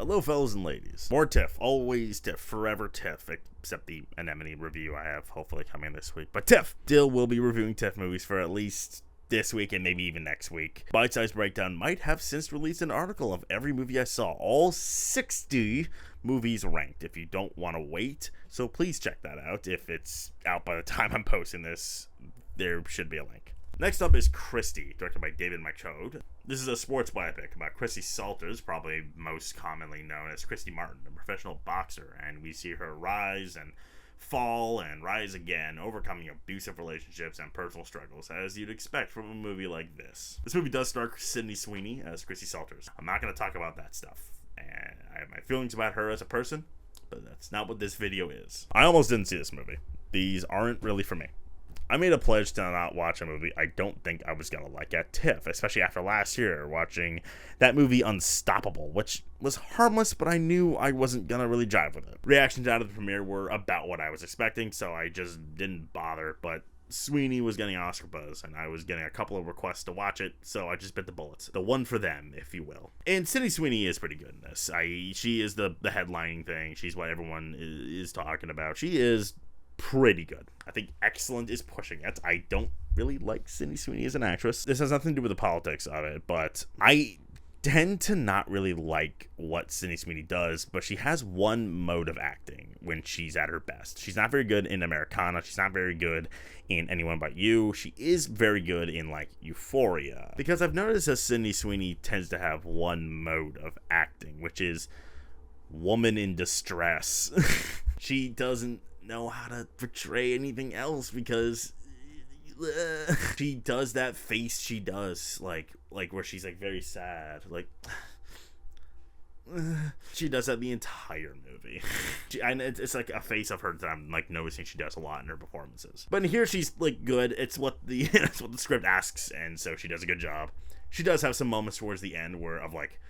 Hello, fellas and ladies. More Tiff. Always Tiff. Forever Tiff. Except the Anemone review I have hopefully coming this week. But Tiff. Still will be reviewing Tiff movies for at least this week and maybe even next week. Bite Size Breakdown might have since released an article of every movie I saw. All 60 movies ranked if you don't want to wait. So please check that out. If it's out by the time I'm posting this, there should be a link. Next up is Christy, directed by David Machode. This is a sports biopic about Christy Salters, probably most commonly known as Christy Martin, a professional boxer, and we see her rise and fall and rise again, overcoming abusive relationships and personal struggles, as you'd expect from a movie like this. This movie does star Sydney Sweeney as Christy Salters. I'm not going to talk about that stuff, and I have my feelings about her as a person, but that's not what this video is. I almost didn't see this movie. These aren't really for me. I made a pledge to not watch a movie I don't think I was going to like at TIFF, especially after last year watching that movie Unstoppable, which was harmless, but I knew I wasn't going to really jive with it. Reactions out of the premiere were about what I was expecting, so I just didn't bother, but Sweeney was getting Oscar buzz, and I was getting a couple of requests to watch it, so I just bit the bullets. The one for them, if you will. And Sydney Sweeney is pretty good in this. She is the headlining thing. She's what everyone is talking about. She is pretty good. I think excellent is pushing it. I don't really like Sydney Sweeney as an actress. This has nothing to do with the politics of it, but I tend to not really like what Sydney Sweeney does, but she has one mode of acting when she's at her best. She's not very good in Americana. She's not very good in Anyone But You. She is very good in, like, Euphoria. Because I've noticed that Sydney Sweeney tends to have one mode of acting, which is woman in distress. She doesn't know how to portray anything else because she does that face she does, like where she's like very sad, like she does that the entire movie. And it's like a face of her that I'm like noticing she does a lot in her performances. But in here she's like good. It's what the it's what the script asks, and so she does a good job. She does have some moments towards the end of like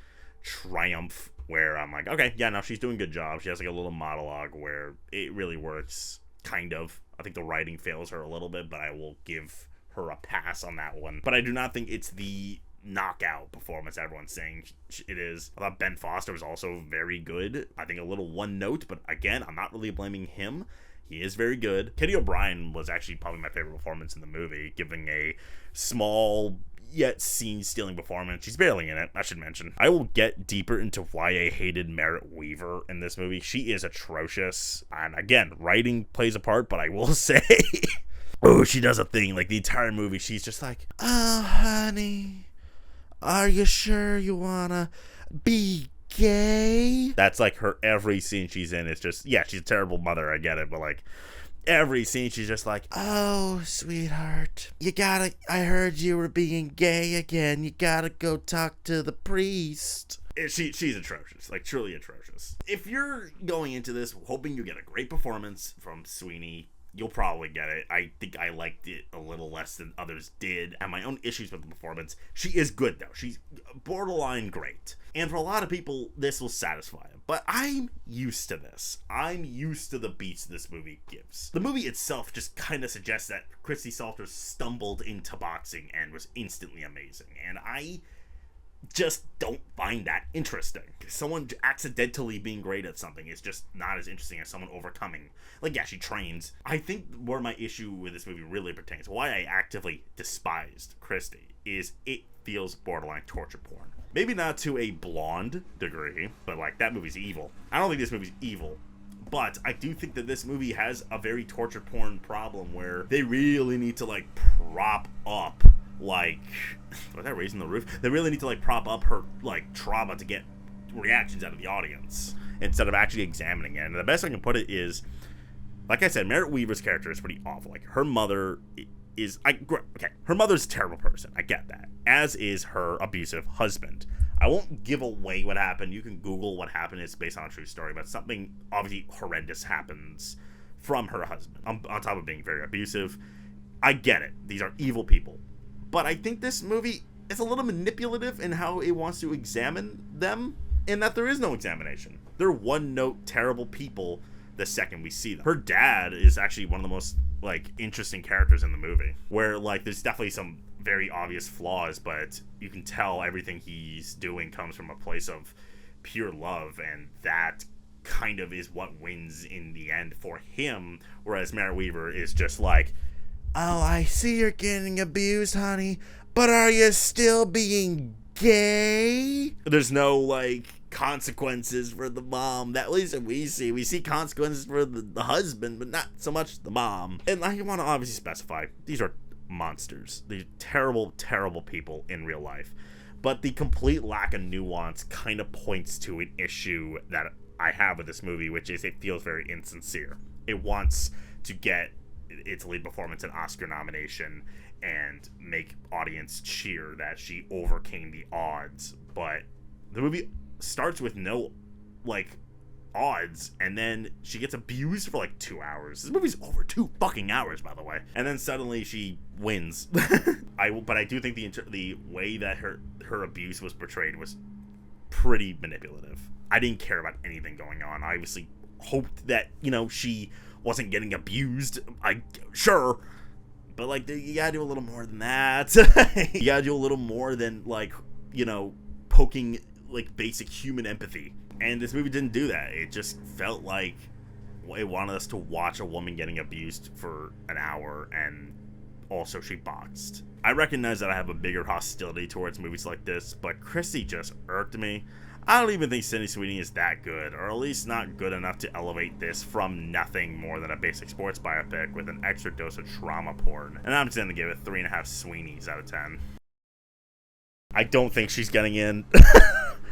triumph, where I'm like, okay, yeah, no, she's doing a good job. She has like a little monologue where it really works, kind of. I think the writing fails her a little bit, but I will give her a pass on that one. But I do not think it's the knockout performance everyone's saying it is. I thought Ben Foster was also very good. I think a little one note, but again, I'm not really blaming him. He is very good. Kenny O'Brien was actually probably my favorite performance in the movie, giving a small yet scene-stealing performance. She's barely in it, I should mention. I will get deeper into why I hated Merritt Wever in this movie. She is atrocious. And again, writing plays a part, but I will say, oh, she does a thing. Like, the entire movie, she's just like, oh, honey, are you sure you wanna be gay? That's like her every scene she's in. It's just, yeah, she's a terrible mother, I get it, but like, every scene she's just like, oh, sweetheart, I heard you were being gay again. You gotta go talk to the priest. She's atrocious, like truly atrocious. If you're going into this hoping you get a great performance from Sweeney, you'll probably get it. I think I liked it a little less than others did, and my own issues with the performance. She is good, though. She's borderline great. And for a lot of people, this will satisfy them. But I'm used to this. I'm used to the beats this movie gives. The movie itself just kind of suggests that Christy Salters stumbled into boxing and was instantly amazing. And I just don't find that interesting. Someone accidentally being great at something is just not as interesting as someone overcoming. Like, yeah, she trains. I think where my issue with this movie really pertains, why I actively despised Christy, is it feels borderline torture porn. Maybe not to a Blonde degree, but like, that movie's evil. I don't think this movie's evil, but I do think that this movie has a very torture porn problem where they really need to like prop up, like, was that raising the roof? They really need to like prop up her like trauma to get reactions out of the audience instead of actually examining it. And the best I can put it is, like I said, Merritt Wever's character is pretty awful. Like, her mother is, her mother's a terrible person. I get that. As is her abusive husband. I won't give away what happened. You can Google what happened. It's based on a true story, but something obviously horrendous happens from her husband. On top of being very abusive. I get it. These are evil people. But I think this movie is a little manipulative in how it wants to examine them, in that there is no examination. They're one-note terrible people the second we see them. Her dad is actually one of the most like interesting characters in the movie, where like there's definitely some very obvious flaws, but you can tell everything he's doing comes from a place of pure love, and that kind of is what wins in the end for him, whereas Mary Weaver is just like, oh, I see you're getting abused, honey, but are you still being gay? There's no, like, consequences for the mom. That, at least we see consequences for the husband, but not so much the mom. And I want to obviously specify, these are monsters. They're terrible, terrible people in real life. But the complete lack of nuance kind of points to an issue that I have with this movie, which is it feels very insincere. It wants to get its lead performance an Oscar nomination and make audience cheer that she overcame the odds. But the movie starts with no, like, odds, and then she gets abused for like 2 hours. This movie's over 2 fucking hours, by the way. And then suddenly she wins. But I do think the way that her abuse was portrayed was pretty manipulative. I didn't care about anything going on. I obviously hoped that, you know, she wasn't getting abused. Sure. But, like, you gotta do a little more than that. You gotta do a little more than, like, you know, poking, like, basic human empathy. And this movie didn't do that. It just felt like it wanted us to watch a woman getting abused for an hour, and also she boxed. I recognize that I have a bigger hostility towards movies like this, but Christy just irked me. I don't even think Sydney Sweeney is that good, or at least not good enough to elevate this from nothing more than a basic sports biopic with an extra dose of trauma porn. And I'm just gonna give it 3.5 Sweeneys out of 10. I don't think she's getting in.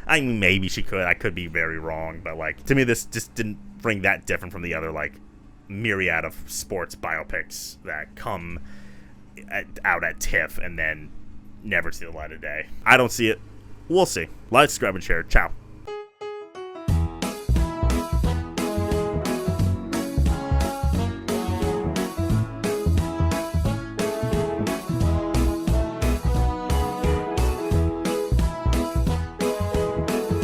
I mean, maybe she could. I could be very wrong, but, like, to me, this just didn't bring that different from the other, like, myriad of sports biopics that come out at TIFF and then never see the light of day. I don't see it. We'll see. Like, subscribe, and share. Ciao.